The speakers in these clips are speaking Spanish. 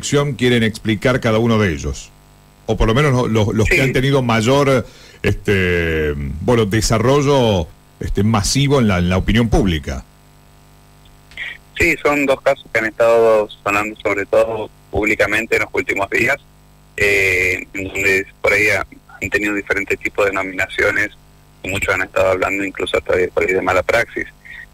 conducción quieren explicar cada uno de ellos, o por lo menos los que han tenido mayor desarrollo masivo en la opinión pública. Sí, son dos casos que han estado sonando sobre todo públicamente en los últimos días, donde por ahí han tenido diferentes tipos de denominaciones, y muchos han estado hablando incluso hasta por ahí de mala praxis.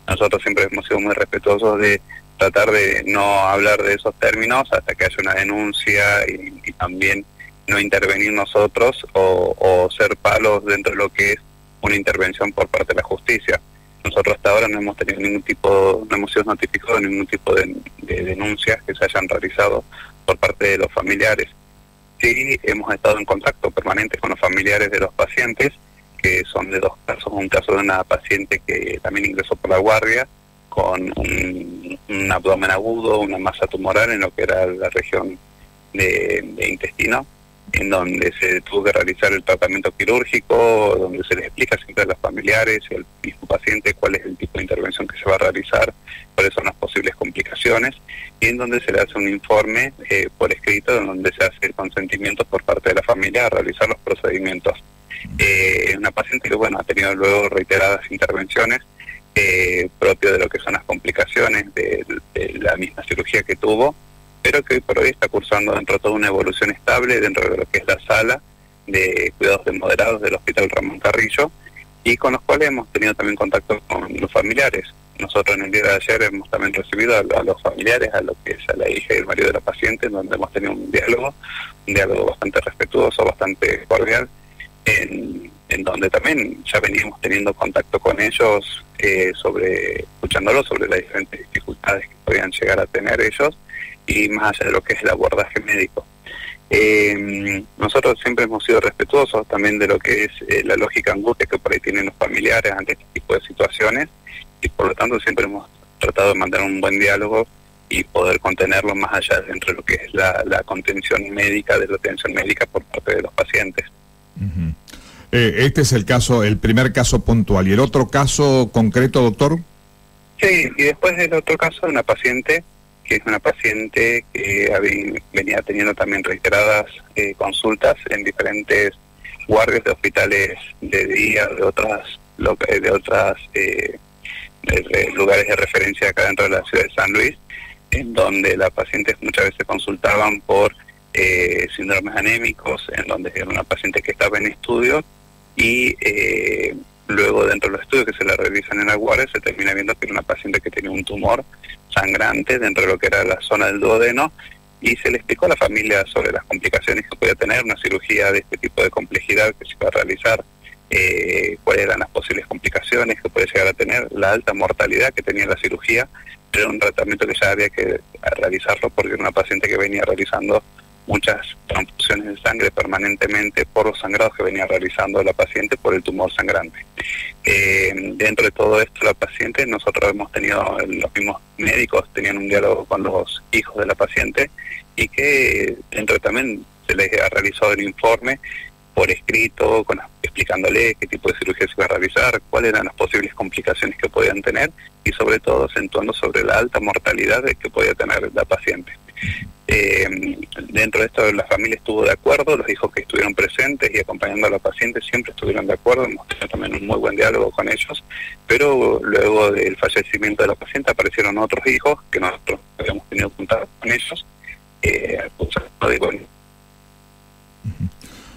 Nosotros siempre hemos sido muy respetuosos de tratar de no hablar de esos términos hasta que haya una denuncia y también no intervenir nosotros o ser palos dentro de lo que es una intervención por parte de la justicia. Nosotros hasta ahora no hemos tenido no hemos sido notificados de ningún tipo de denuncias que se hayan realizado por parte de los familiares. Sí, hemos estado en contacto permanente con los familiares de los pacientes, que son de dos casos. Un caso de una paciente que también ingresó por la guardia con un abdomen agudo, una masa tumoral en lo que era la región de intestino, en donde se tuvo que realizar el tratamiento quirúrgico, donde se les explica siempre a los familiares y al mismo paciente cuál es el tipo de intervención que se va a realizar, cuáles son las posibles complicaciones, y en donde se le hace un informe por escrito, en donde se hace el consentimiento por parte de la familia a realizar los procedimientos. Una paciente que ha tenido luego reiteradas intervenciones propio de lo que son las complicaciones de la misma cirugía que tuvo, pero que hoy por hoy está cursando dentro de toda una evolución estable dentro de lo que es la sala de cuidados de moderados del Hospital Ramón Carrillo, y con los cuales hemos tenido también contacto con los familiares. Nosotros en el día de ayer hemos también recibido a los familiares, a lo que es a la hija y el marido de la paciente, donde hemos tenido un diálogo bastante respetuoso, bastante cordial, en donde también ya veníamos teniendo contacto con ellos, escuchándolos sobre las diferentes dificultades que podían llegar a tener ellos, y más allá de lo que es el abordaje médico. Nosotros siempre hemos sido respetuosos también de lo que es la lógica angustia que por ahí tienen los familiares ante este tipo de situaciones, y por lo tanto siempre hemos tratado de mantener un buen diálogo y poder contenerlo más allá dentro de lo que es la contención médica, de la atención médica por parte de los pacientes. Uh-huh. Este es el primer caso puntual. ¿Y el otro caso concreto, doctor? Sí, y después del otro caso, una paciente que venía teniendo también reiteradas consultas en diferentes guardias de hospitales de día, de otras lugares de referencia acá dentro de la ciudad de San Luis, en donde las pacientes muchas veces consultaban por síndromes anémicos, en donde era una paciente que estaba en estudio y luego dentro de los estudios que se le realizan en la guardia se termina viendo que era una paciente que tenía un tumor sangrante dentro de lo que era la zona del duodeno, y se le explicó a la familia sobre las complicaciones que podía tener una cirugía de este tipo de complejidad que se iba a realizar, cuáles eran las posibles complicaciones que puede llegar a tener, la alta mortalidad que tenía la cirugía, pero un tratamiento que ya había que realizarlo porque era una paciente que venía realizando muchas transfusiones de sangre permanentemente por los sangrados que venía realizando la paciente por el tumor sangrante. Dentro de todo esto, la paciente, nosotros hemos tenido, los mismos médicos tenían un diálogo con los hijos de la paciente, y que dentro también se les ha realizado el informe por escrito, explicándole qué tipo de cirugía se iba a realizar, cuáles eran las posibles complicaciones que podían tener, y sobre todo acentuando sobre la alta mortalidad que podía tener la paciente. Dentro de esto la familia estuvo de acuerdo, los hijos que estuvieron presentes y acompañando a la paciente siempre estuvieron de acuerdo, hemos tenido también un muy buen diálogo con ellos, pero luego del fallecimiento de la paciente aparecieron otros hijos que nosotros habíamos tenido contacto con ellos.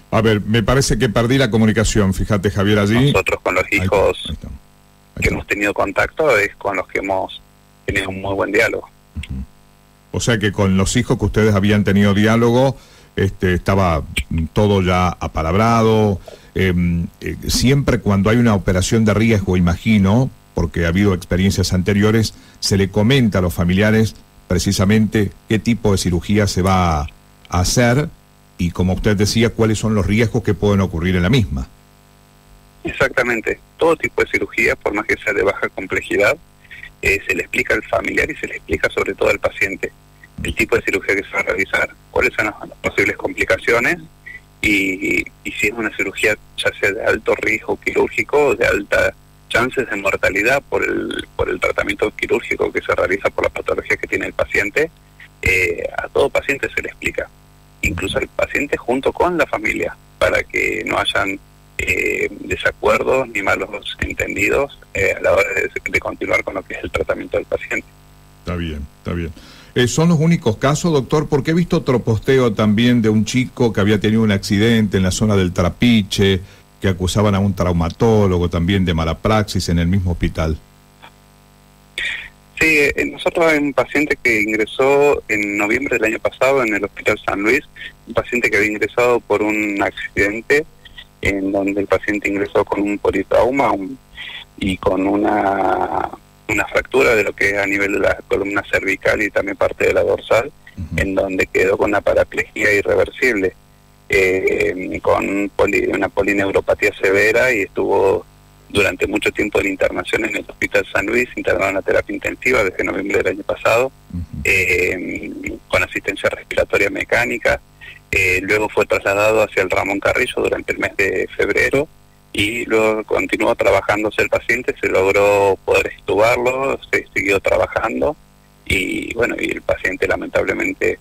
A ver, me parece que perdí la comunicación, fíjate, Javier, allí. Nosotros con los hijos ahí está. Que hemos tenido contacto es con los que hemos tenido un muy buen diálogo. Uh-huh. O sea que con los hijos que ustedes habían tenido diálogo, estaba todo ya apalabrado. Siempre cuando hay una operación de riesgo, imagino, porque ha habido experiencias anteriores, se le comenta a los familiares precisamente qué tipo de cirugía se va a hacer y, como usted decía, cuáles son los riesgos que pueden ocurrir en la misma. Exactamente. Todo tipo de cirugía, por más que sea de baja complejidad, se le explica al familiar y se le explica sobre todo al paciente el tipo de cirugía que se va a realizar, cuáles son las posibles complicaciones y si es una cirugía ya sea de alto riesgo quirúrgico, de alta chances de mortalidad por el tratamiento quirúrgico que se realiza por la patología que tiene el paciente, a todo paciente se le explica, incluso al paciente junto con la familia, para que no hayan desacuerdos ni malos entendidos a la hora de continuar con lo que es el tratamiento del paciente. Está bien, está bien. ¿Son los únicos casos, doctor? Porque he visto otro posteo también de un chico que había tenido un accidente en la zona del Trapiche, que acusaban a un traumatólogo también de mala praxis en el mismo hospital. Sí, nosotros hay un paciente que ingresó en noviembre del año pasado en el Hospital San Luis, un paciente que había ingresado por un accidente en donde el paciente ingresó con un politrauma y con una fractura de lo que es a nivel de la columna cervical y también parte de la dorsal, en donde quedó con una paraplegia irreversible, con una polineuropatía severa, y estuvo durante mucho tiempo en internación en el Hospital San Luis, internado en la terapia intensiva desde noviembre del año pasado, con asistencia respiratoria mecánica. Luego fue trasladado hacia el Ramón Carrillo durante el mes de febrero, y luego continuó trabajándose el paciente, se logró poder extubarlo, se siguió trabajando, y bueno, y el paciente lamentablemente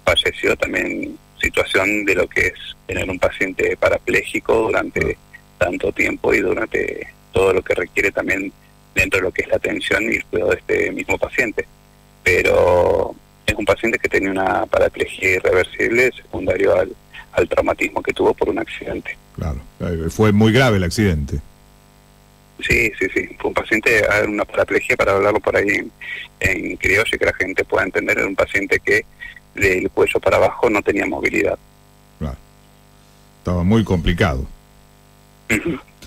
falleció también, situación de lo que es tener un paciente parapléjico durante tanto tiempo y durante todo lo que requiere también dentro de lo que es la atención y el cuidado de este mismo paciente. Pero es un paciente que tenía una paraplegia irreversible secundario al traumatismo que tuvo por un accidente. Claro, fue muy grave el accidente. Sí, fue un paciente, una paraplegia, para hablarlo por ahí en criollo y que la gente pueda entender, era un paciente que del cuello para abajo no tenía movilidad. Claro, estaba muy complicado.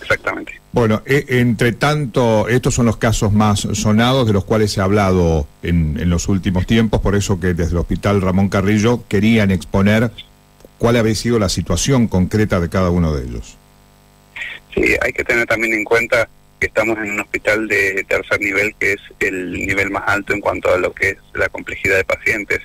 Exactamente. Bueno, entre tanto, estos son los casos más sonados de los cuales se ha hablado en los últimos tiempos, por eso que desde el Hospital Ramón Carrillo querían exponer cuál había sido la situación concreta de cada uno de ellos. Sí, hay que tener también en cuenta que estamos en un hospital de tercer nivel, que es el nivel más alto en cuanto a lo que es la complejidad de pacientes.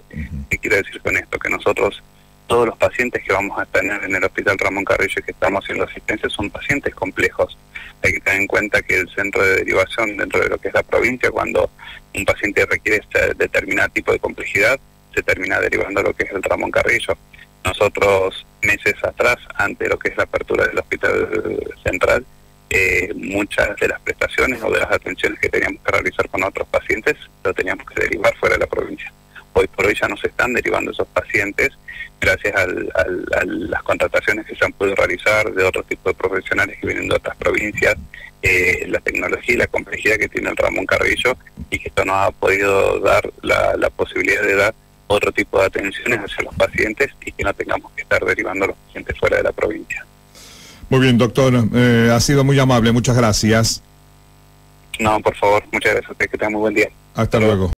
¿Qué quiero decir con esto? Que nosotros, todos los pacientes que vamos a tener en el Hospital Ramón Carrillo y que estamos haciendo asistencia son pacientes complejos. Hay que tener en cuenta que el centro de derivación dentro de lo que es la provincia, cuando un paciente requiere determinado tipo de complejidad, se termina derivando a lo que es el Ramón Carrillo. Nosotros, meses atrás, antes de lo que es la apertura del Hospital Central, muchas de las prestaciones o de las atenciones que teníamos que realizar con otros pacientes lo teníamos que derivar fuera de la provincia. Hoy por hoy ya no se están derivando esos pacientes gracias a las contrataciones que se han podido realizar de otro tipo de profesionales que vienen de otras provincias, la tecnología y la complejidad que tiene el Ramón Carrillo, y que esto nos ha podido dar la posibilidad de dar otro tipo de atenciones hacia los pacientes y que no tengamos que estar derivando a los pacientes fuera de la provincia. Muy bien, doctor, ha sido muy amable, muchas gracias. No, por favor, muchas gracias a usted, que tenga muy buen día. Hasta luego.